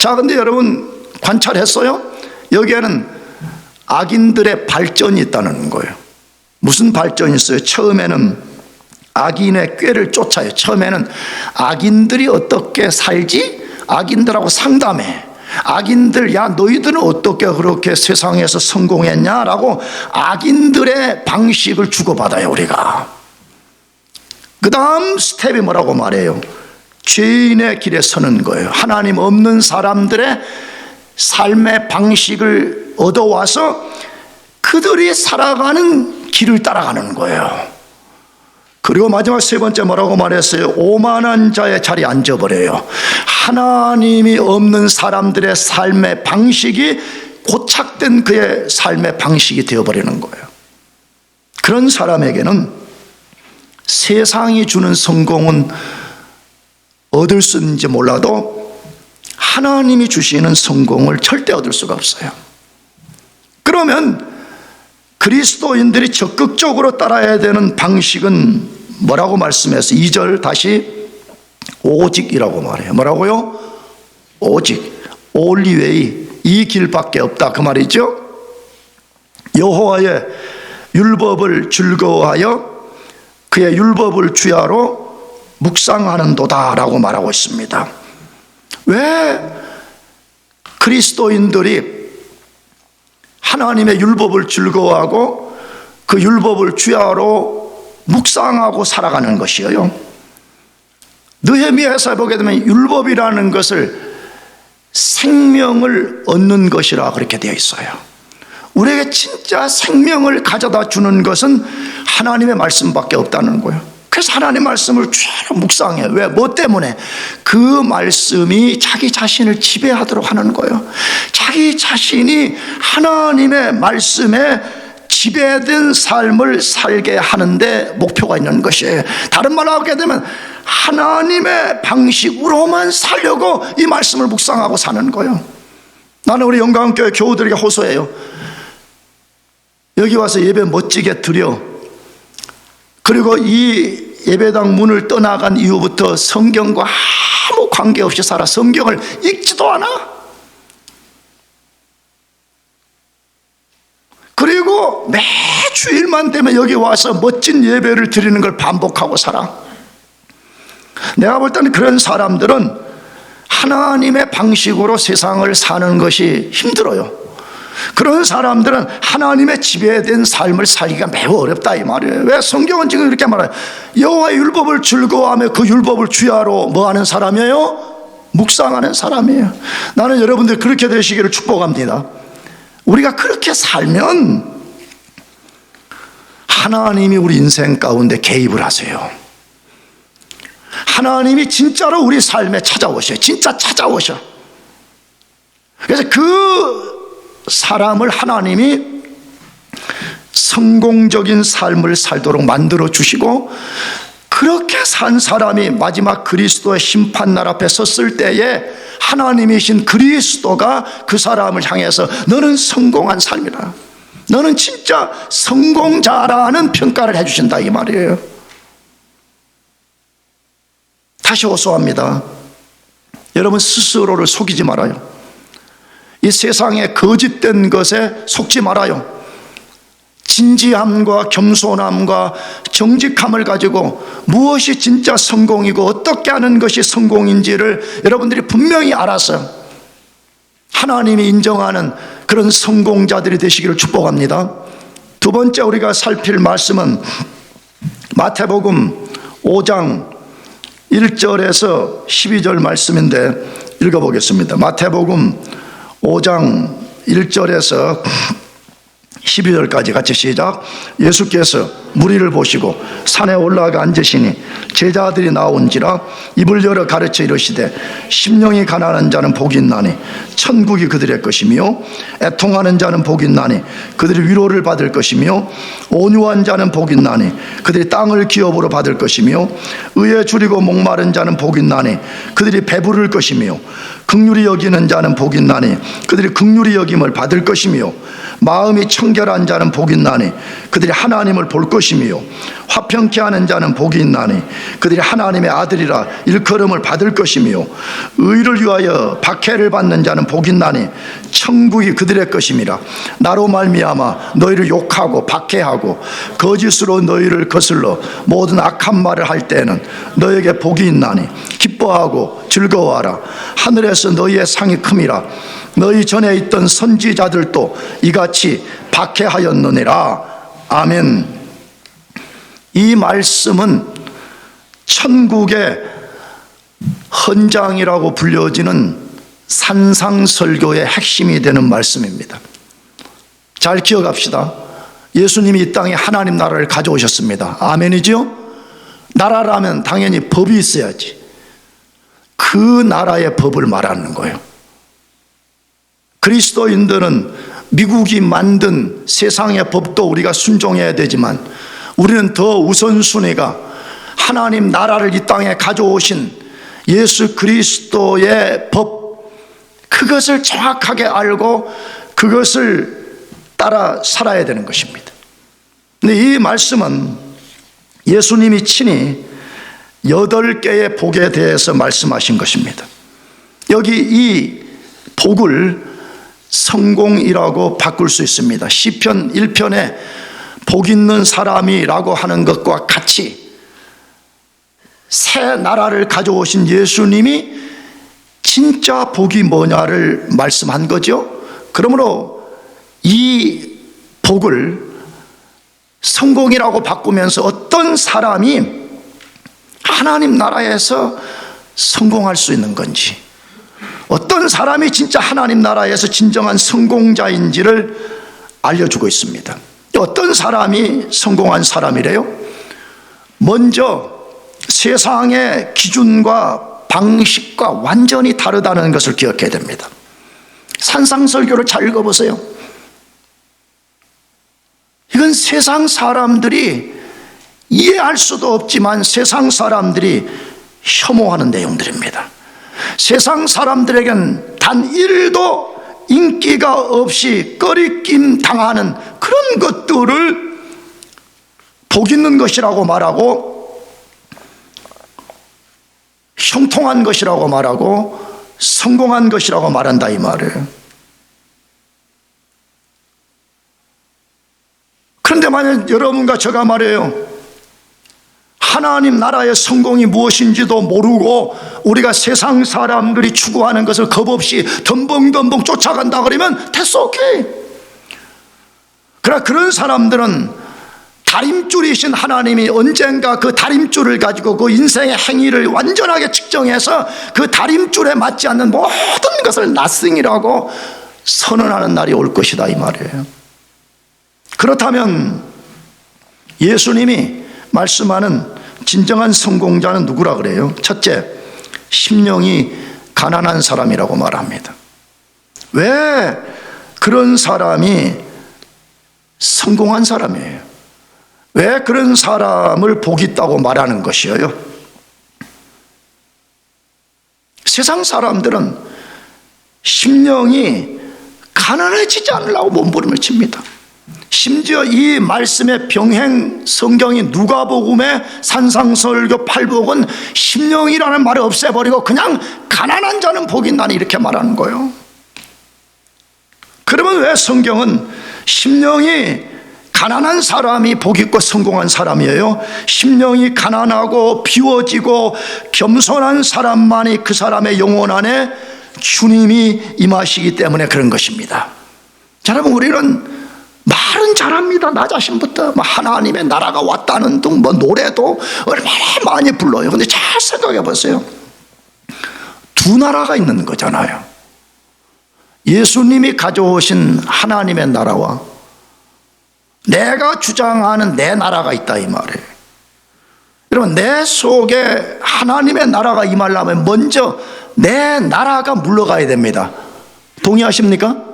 자, 근데 여러분 관찰했어요? 여기에는 악인들의 발전이 있다는 거예요. 무슨 발전이 있어요? 처음에는 악인의 꾀를 쫓아요. 처음에는 악인들이 어떻게 살지? 악인들하고 상담해. 악인들, 야, 너희들은 어떻게 그렇게 세상에서 성공했냐라고 악인들의 방식을 주고받아요, 우리가. 그 다음 스텝이 뭐라고 말해요? 죄인의 길에 서는 거예요. 하나님 없는 사람들의 삶의 방식을 얻어와서 그들이 살아가는 길을 따라가는 거예요. 그리고 마지막 세 번째 뭐라고 말했어요? 오만한 자의 자리에 앉아버려요. 하나님이 없는 사람들의 삶의 방식이 고착된 그의 삶의 방식이 되어버리는 거예요. 그런 사람에게는 세상이 주는 성공은 얻을 수 있는지 몰라도 하나님이 주시는 성공을 절대 얻을 수가 없어요. 그러면 그리스도인들이 적극적으로 따라야 되는 방식은 뭐라고 말씀해서 2절 다시 오직이라고 말해요. 뭐라고요? 오직, only way, 이 길밖에 없다 그 말이죠. 여호와의 율법을 즐거워하여 그의 율법을 주야로 묵상하는도다라고 말하고 있습니다. 왜 그리스도인들이 하나님의 율법을 즐거워하고 그 율법을 주야로 묵상하고 살아가는 것이에요? 느헤미야에서 보게 되면 율법이라는 것을 생명을 얻는 것이라 그렇게 되어 있어요. 우리에게 진짜 생명을 가져다 주는 것은 하나님의 말씀밖에 없다는 거예요. 그래서 하나님의 말씀을 주야로 묵상해요. 왜? 뭐 때문에? 그 말씀이 자기 자신을 지배하도록 하는 거예요. 자기 자신이 하나님의 말씀에 지배된 삶을 살게 하는데 목표가 있는 것이에요. 다른 말로 하게 되면 하나님의 방식으로만 살려고 이 말씀을 묵상하고 사는 거예요. 나는 우리 영광교회 교우들에게 호소해요. 여기 와서 예배 멋지게 드려. 그리고 이 예배당 문을 떠나간 이후부터 성경과 아무 관계없이 살아. 성경을 읽지도 않아. 그리고 매 주일만 되면 여기 와서 멋진 예배를 드리는 걸 반복하고 살아. 내가 볼 때는 그런 사람들은 하나님의 방식으로 세상을 사는 것이 힘들어요. 그런 사람들은 하나님의 지배된 삶을 살기가 매우 어렵다 이 말이에요. 왜? 성경은 지금 이렇게 말해요. 여호와의 율법을 즐거워하며 그 율법을 주야로 뭐 하는 사람이에요? 묵상하는 사람이에요. 나는 여러분들 그렇게 되시기를 축복합니다. 우리가 그렇게 살면 하나님이 우리 인생 가운데 개입을 하세요. 하나님이 진짜로 우리 삶에 찾아오셔요. 진짜 찾아오셔. 그래서 그 사람을 하나님이 성공적인 삶을 살도록 만들어 주시고, 그렇게 산 사람이 마지막 그리스도의 심판날 앞에 섰을 때에 하나님이신 그리스도가 그 사람을 향해서 너는 성공한 삶이라, 너는 진짜 성공자라는 평가를 해주신다 이 말이에요. 다시 호소합니다. 여러분 스스로를 속이지 말아요. 이 세상의 거짓된 것에 속지 말아요. 진지함과 겸손함과 정직함을 가지고 무엇이 진짜 성공이고 어떻게 하는 것이 성공인지를 여러분들이 분명히 알아서 하나님이 인정하는 그런 성공자들이 되시기를 축복합니다. 두 번째 우리가 살필 말씀은 마태복음 5장 1절에서 12절 말씀인데 읽어보겠습니다. 마태복음 5장 1절에서 12절까지 같이 시작. 예수께서 무리를 보시고 산에 올라가 앉으시니 제자들이 나온지라 입을 열어 가르쳐 이르시되 심령이 가난한 자는 복이 있나니 천국이 그들의 것이며 애통하는 자는 복이 있나니 그들이 위로를 받을 것이며 온유한 자는 복이 있나니 그들이 땅을 기업으로 받을 것이며 의에 줄이고 목마른 자는 복이 있나니 그들이 배부를 것이며 긍휼히 여기는 자는 복이 있나니 그들이 긍휼히 여김을 받을 것이며 마음이 청결한 자는 복이 있나니 그들이 하나님을 볼 것이며 화평케 하는 자는 복이 있나니 그들이 하나님의 아들이라 일컬음을 받을 것이며 의를 위하여 박해를 받는 자는 복이 있나니 천국이 그들의 것임이라. 나로 말미암아 너희를 욕하고 박해하고 거짓으로 너희를 거슬러 모든 악한 말을 할 때에는 너희에게 복이 있나니 기뻐하고 즐거워하라. 하늘에서 너희의 상이 큼이라. 너희 전에 있던 선지자들도 이같이 박해하였느니라. 아멘. 이 말씀은 천국의 헌장이라고 불려지는 산상설교의 핵심이 되는 말씀입니다. 잘 기억합시다. 예수님이 이 땅에 하나님 나라를 가져오셨습니다. 아멘이죠? 나라라면 당연히 법이 있어야지. 그 나라의 법을 말하는 거예요. 그리스도인들은 미국이 만든 세상의 법도 우리가 순종해야 되지만 우리는 더 우선순위가 하나님 나라를 이 땅에 가져오신 예수 그리스도의 법, 그것을 정확하게 알고 그것을 따라 살아야 되는 것입니다. 근데 이 말씀은 예수님이 친히 8개의 복에 대해서 말씀하신 것입니다. 여기 이 복을 성공이라고 바꿀 수 있습니다. 시편 1편에 복 있는 사람이라고 하는 것과 같이 새 나라를 가져오신 예수님이 진짜 복이 뭐냐를 말씀한 거죠. 그러므로 이 복을 성공이라고 바꾸면서 어떤 사람이 하나님 나라에서 성공할 수 있는 건지, 어떤 사람이 진짜 하나님 나라에서 진정한 성공자인지를 알려주고 있습니다. 어떤 사람이 성공한 사람이래요? 먼저 세상의 기준과 방식과 완전히 다르다는 것을 기억해야 됩니다. 산상설교를 잘 읽어보세요. 이건 세상 사람들이 이해할 수도 없지만 세상 사람들이 혐오하는 내용들입니다. 세상 사람들에겐 단 1도 인기가 없이 꺼리낌 당하는 그런 것들을 복 있는 것이라고 말하고 형통한 것이라고 말하고 성공한 것이라고 말한다 이 말이에요. 그런데 만약 여러분과 제가 말해요, 하나님 나라의 성공이 무엇인지도 모르고 우리가 세상 사람들이 추구하는 것을 겁없이 덤벙덤벙 쫓아간다 그러면 that's okay. 그러나 그런 사람들은 다림줄이신 하나님이 언젠가 그 다림줄을 가지고 그 인생의 행위를 완전하게 측정해서 그 다림줄에 맞지 않는 모든 것을 nothing이라고 선언하는 날이 올 것이다 이 말이에요. 그렇다면 예수님이 말씀하는 진정한 성공자는 누구라 그래요? 첫째, 심령이 가난한 사람이라고 말합니다. 왜 그런 사람이 성공한 사람이에요? 왜 그런 사람을 복 있다고 말하는 것이에요? 세상 사람들은 심령이 가난해지지 않으려고 몸부림을 칩니다. 심지어 이 말씀의 병행 성경인 누가복음의 산상설교 8복은 심령이라는 말을 없애버리고 그냥 가난한 자는 복이 있나니 이렇게 말하는 거예요. 그러면 왜 성경은 심령이 가난한 사람이 복 있고 성공한 사람이에요? 심령이 가난하고 비워지고 겸손한 사람만이 그 사람의 영혼 안에 주님이 임하시기 때문에 그런 것입니다. 자, 여러분, 우리는 말은 잘합니다. 나 자신부터 하나님의 나라가 왔다는 등 노래도 얼마나 많이 불러요. 근데 잘 생각해 보세요. 두 나라가 있는 거잖아요. 예수님이 가져오신 하나님의 나라와 내가 주장하는 내 나라가 있다 이 말이에요. 여러분, 내 속에 하나님의 나라가 임하려면 먼저 내 나라가 물러가야 됩니다. 동의하십니까?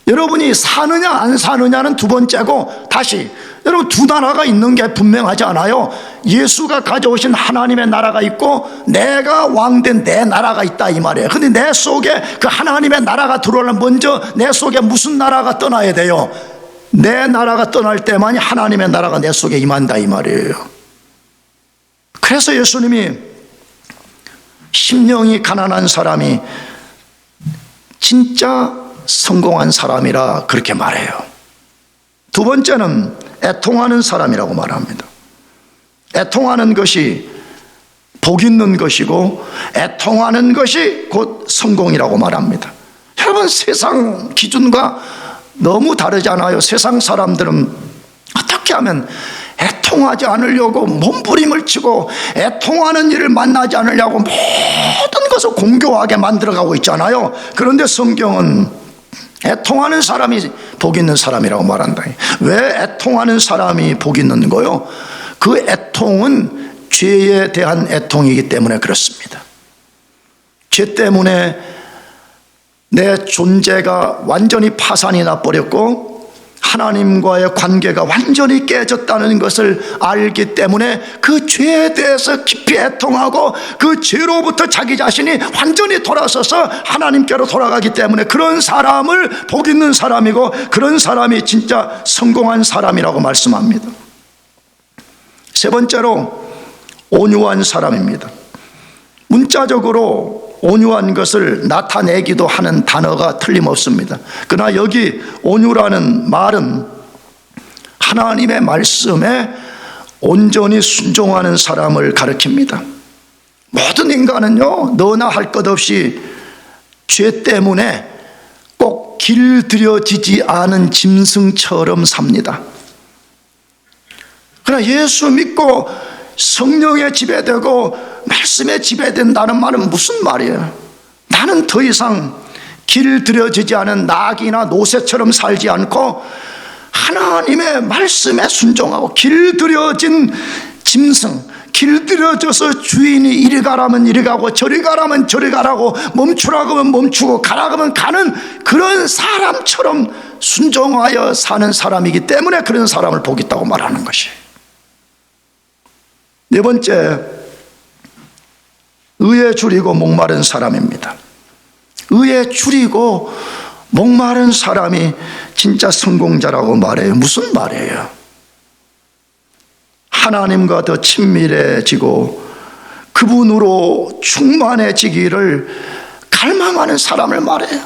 여러분이 사느냐 안 사느냐는 두 번째고, 다시 여러분, 두 나라가 있는 게 분명하지 않아요? 예수가 가져오신 하나님의 나라가 있고 내가 왕된 내 나라가 있다 이 말이에요. 근데 내 속에 그 하나님의 나라가 들어오려면 먼저 내 속에 무슨 나라가 떠나야 돼요? 내 나라가 떠날 때만이 하나님의 나라가 내 속에 임한다 이 말이에요. 그래서 예수님이 심령이 가난한 사람이 진짜 성공한 사람이라 그렇게 말해요. 두 번째는 애통하는 사람이라고 말합니다. 애통하는 것이 복 있는 것이고 애통하는 것이 곧 성공이라고 말합니다. 여러분, 세상 기준과 너무 다르잖아요. 세상 사람들은 어떻게 하면 애통하지 않으려고 몸부림을 치고 애통하는 일을 만나지 않으려고 모든 것을 공교하게 만들어가고 있잖아요. 그런데 성경은 애통하는 사람이 복 있는 사람이라고 말한다. 왜 애통하는 사람이 복 있는 거요? 그 애통은 죄에 대한 애통이기 때문에 그렇습니다. 죄 때문에 내 존재가 완전히 파산이 나버렸고 하나님과의 관계가 완전히 깨졌다는 것을 알기 때문에 그 죄에 대해서 깊이 애통하고 그 죄로부터 자기 자신이 완전히 돌아서서 하나님께로 돌아가기 때문에 그런 사람을 복 있는 사람이고 그런 사람이 진짜 성공한 사람이라고 말씀합니다. 세 번째로 온유한 사람입니다. 문자적으로 온유한 것을 나타내기도 하는 단어가 틀림없습니다. 그러나 여기 온유라는 말은 하나님의 말씀에 온전히 순종하는 사람을 가리킵니다. 모든 인간은요, 너나 할 것 없이 죄 때문에 꼭 길들여지지 않은 짐승처럼 삽니다. 그러나 예수 믿고 성령에 지배되고 말씀에 지배된다는 말은 무슨 말이에요? 나는 더 이상 길들여지지 않은 낙이나 노새처럼 살지 않고 하나님의 말씀에 순종하고 길들여진 짐승, 길들여져서 주인이 이리 가라면 이리 가고 저리 가라면 저리 가라고 멈추라고 하면 멈추고 가라고 하면 가는 그런 사람처럼 순종하여 사는 사람이기 때문에 그런 사람을 복 있다고 말하는 것이에요. 네 번째, 의에 줄이고 목마른 사람입니다. 의에 줄이고 목마른 사람이 진짜 성공자라고 말해요. 무슨 말이에요? 하나님과 더 친밀해지고 그분으로 충만해지기를 갈망하는 사람을 말해요.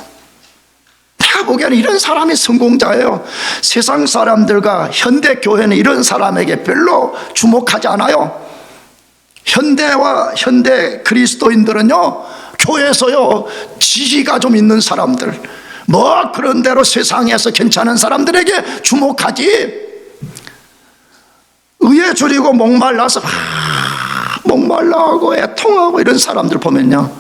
내가 보기에는 이런 사람이 성공자예요. 세상 사람들과 현대 교회는 이런 사람에게 별로 주목하지 않아요. 현대와 현대 그리스도인들은요, 교회에서요, 지위가 좀 있는 사람들, 뭐 그런 대로 세상에서 괜찮은 사람들에게 주목하지, 의에 줄이고 목말라서 목말라하고 애통하고 이런 사람들 보면요,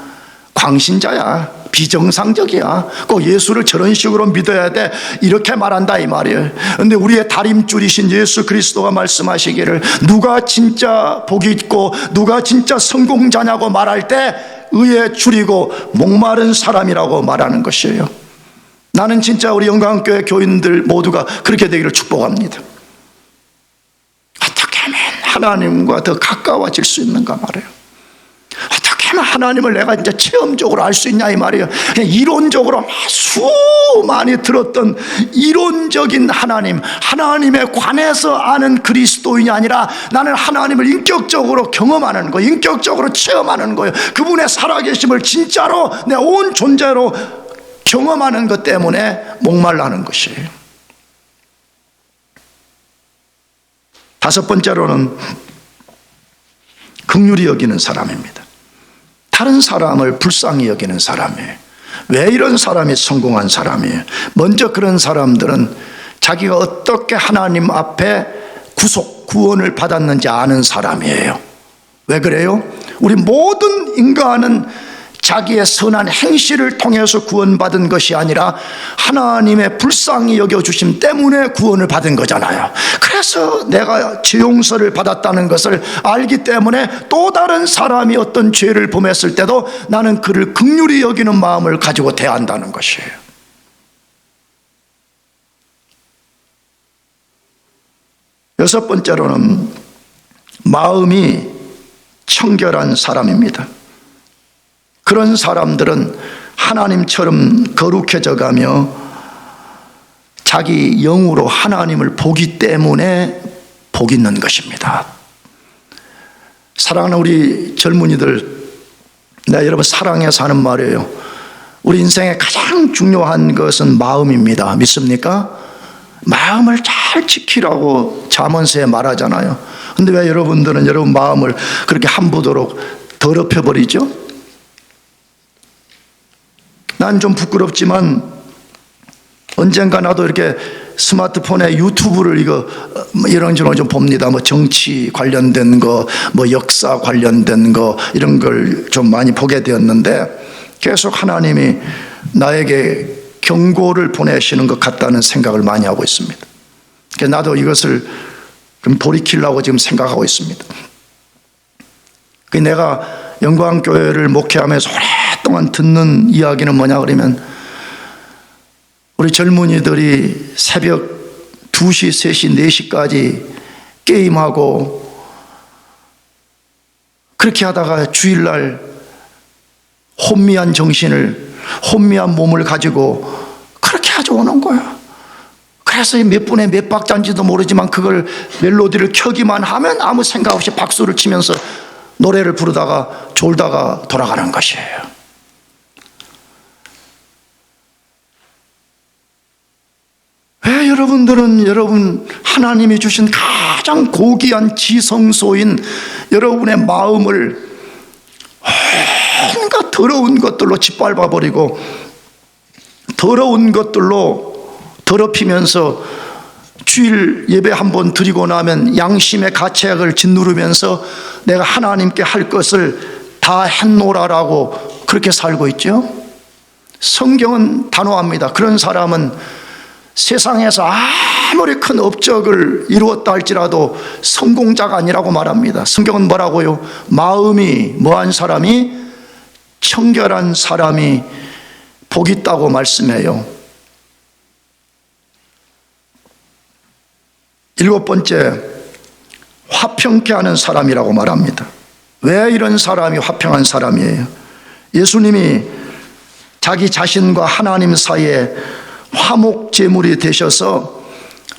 광신자야, 비정상적이야. 꼭 예수를 저런 식으로 믿어야 돼, 이렇게 말한다 이 말이에요. 그런데 우리의 다림줄이신 예수 그리스도가 말씀하시기를 누가 진짜 복이 있고 누가 진짜 성공자냐고 말할 때 의에 줄이고 목마른 사람이라고 말하는 것이에요. 나는 진짜 우리 영광교회 교인들 모두가 그렇게 되기를 축복합니다. 어떻게 하면 하나님과 더 가까워질 수 있는가 말이에요. 어떻게 하면 하나님을 내가 이제 체험적으로 알 수 있냐 이 말이에요. 그냥 이론적으로 수많이 들었던 이론적인 하나님에 관해서 아는 그리스도인이 아니라 나는 하나님을 인격적으로 경험하는 거예요. 인격적으로 체험하는 거예요. 그분의 살아계심을 진짜로 내 온 존재로 경험하는 것 때문에 목말라는 것이에요. 다섯 번째로는 긍휼히 여기는 사람입니다. 다른 사람을 불쌍히 여기는 사람이에요. 왜 이런 사람이 성공한 사람이에요? 먼저 그런 사람들은 자기가 어떻게 하나님 앞에 구원을 받았는지 아는 사람이에요. 왜 그래요? 우리 모든 인간은 자기의 선한 행실을 통해서 구원받은 것이 아니라 하나님의 불쌍히 여겨주심 때문에 구원을 받은 거잖아요. 그래서 내가 죄 용서를 받았다는 것을 알기 때문에 또 다른 사람이 어떤 죄를 범했을 때도 나는 그를 긍휼히 여기는 마음을 가지고 대한다는 것이에요. 여섯 번째로는 마음이 청결한 사람입니다. 그런 사람들은 하나님처럼 거룩해져 가며 자기 영으로 하나님을 보기 때문에 복 있는 것입니다. 사랑하는 우리 젊은이들, 내가 여러분 사랑해서 하는 말이에요. 우리 인생의 가장 중요한 것은 마음입니다. 믿습니까? 마음을 잘 지키라고 잠언서에 말하잖아요. 근데 왜 여러분들은 여러분 마음을 그렇게 함부도록 더럽혀 버리죠? 난 좀 부끄럽지만 언젠가 나도 이렇게 스마트폰에 유튜브를 이런저런 좀 봅니다. 뭐 정치 관련된 거, 뭐 역사 관련된 거, 이런 걸 좀 많이 보게 되었는데 계속 하나님이 나에게 경고를 보내시는 것 같다는 생각을 많이 하고 있습니다. 그래서 나도 이것을 좀 돌이키려고 지금 생각하고 있습니다. 내가 영광교회를 목회하면서 오랫동안 듣는 이야기는 뭐냐 그러면, 우리 젊은이들이 새벽 2시, 3시, 4시까지 게임하고 그렇게 하다가 주일날 혼미한 정신을, 혼미한 몸을 가지고 그렇게 아주 오는 거야. 그래서 몇 분에 몇 박자인지도 모르지만 그걸 멜로디를 켜기만 하면 아무 생각 없이 박수를 치면서 노래를 부르다가 졸다가 돌아가는 것이에요. 왜 여러분들은 여러분 하나님이 주신 가장 고귀한 지성소인 여러분의 마음을 온갖 더러운 것들로 짓밟아 버리고 더러운 것들로 더럽히면서 주일 예배 한번 드리고 나면 양심의 가책을 짓누르면서 내가 하나님께 할 것을 다 했노라라고 그렇게 살고 있죠? 성경은 단호합니다. 그런 사람은 세상에서 아무리 큰 업적을 이루었다 할지라도 성공자가 아니라고 말합니다. 성경은 뭐라고요? 마음이 뭐한 사람이? 청결한 사람이 복 있다고 말씀해요. 7번째, 화평케 하는 사람이라고 말합니다. 왜 이런 사람이 화평한 사람이에요? 예수님이 자기 자신과 하나님 사이에 화목제물이 되셔서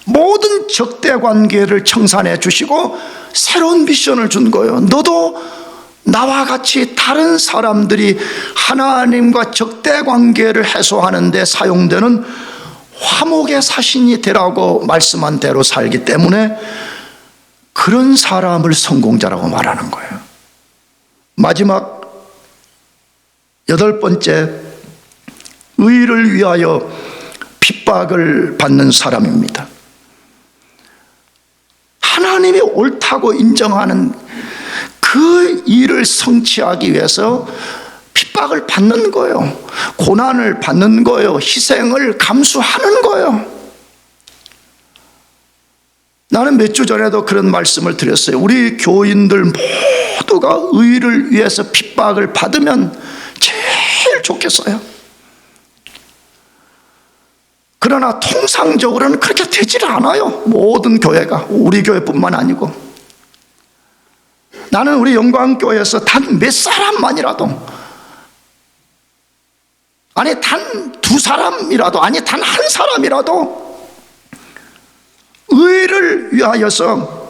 모든 적대관계를 청산해 주시고 새로운 미션을 준 거예요. 너도 나와 같이 다른 사람들이 하나님과 적대관계를 해소하는 데 사용되는 화목의 사신이 되라고 말씀한 대로 살기 때문에 그런 사람을 성공자라고 말하는 거예요. 마지막 8번째, 의를 위하여 핍박을 받는 사람입니다. 하나님이 옳다고 인정하는 그 일을 성취하기 위해서 핍박을 받는 거예요. 고난을 받는 거예요. 희생을 감수하는 거예요. 나는 몇 주 전에도 그런 말씀을 드렸어요. 우리 교인들 모두가 의를 위해서 핍박을 받으면 제일 좋겠어요. 그러나 통상적으로는 그렇게 되질 않아요. 모든 교회가, 우리 교회뿐만 아니고. 나는 우리 영광교회에서 단 몇 사람만이라도, 아니 단 2사람이라도, 아니 단 1사람이라도 의를 위하여서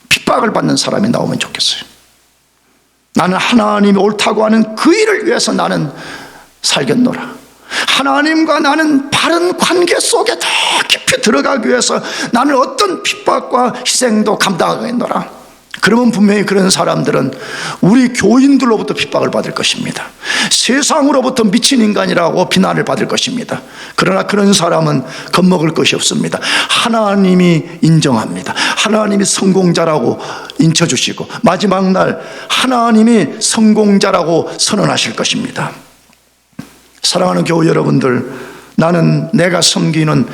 핍박을 받는 사람이 나오면 좋겠어요. 나는 하나님이 옳다고 하는 그 일을 위해서 나는 살겠노라. 하나님과 나는 바른 관계 속에 더 깊이 들어가기 위해서 나는 어떤 핍박과 희생도 감당하겠노라. 그러면 분명히 그런 사람들은 우리 교인들로부터 핍박을 받을 것입니다. 세상으로부터 미친 인간이라고 비난을 받을 것입니다. 그러나 그런 사람은 겁먹을 것이 없습니다. 하나님이 인정합니다. 하나님이 성공자라고 인쳐주시고 마지막 날 하나님이 성공자라고 선언하실 것입니다. 사랑하는 교우 여러분들, 나는 내가 섬기는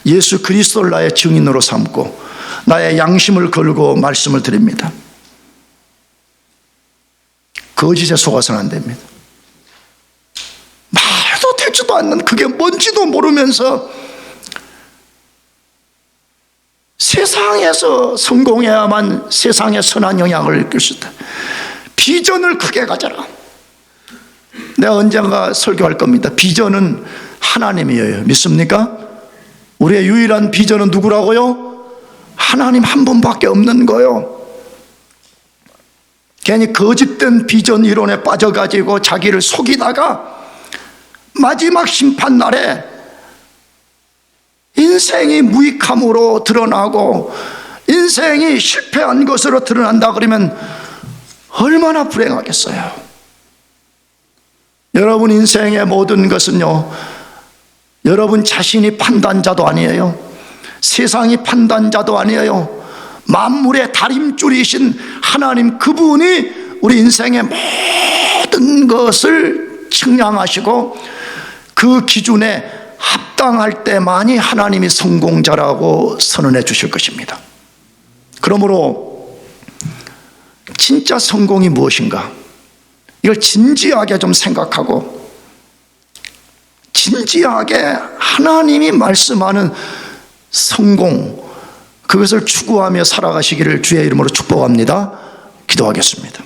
예수 그리스도를 나의 증인으로 삼고 나의 양심을 걸고 말씀을 드립니다. 거짓에 속아서는 안 됩니다. 말도 되지도 않는, 그게 뭔지도 모르면서 세상에서 성공해야만 세상에 선한 영향을 느낄 수 있다. 비전을 크게 가져라. 내가 언젠가 설교할 겁니다. 비전은 하나님이에요. 믿습니까? 우리의 유일한 비전은 누구라고요? 하나님 한 분밖에 없는 거예요. 괜히 거짓된 비전 이론에 빠져가지고 자기를 속이다가 마지막 심판날에 인생이 무익함으로 드러나고 인생이 실패한 것으로 드러난다 그러면 얼마나 불행하겠어요. 여러분 인생의 모든 것은요, 여러분 자신이 판단자도 아니에요. 세상이 판단자도 아니에요. 만물의 다림줄이신 하나님 그분이 우리 인생의 모든 것을 측량하시고 그 기준에 합당할 때만이 하나님이 성공자라고 선언해 주실 것입니다. 그러므로 진짜 성공이 무엇인가? 이걸 진지하게 좀 생각하고 진지하게 하나님이 말씀하는 성공, 그것을 추구하며 살아가시기를 주의 이름으로 축복합니다. 기도하겠습니다.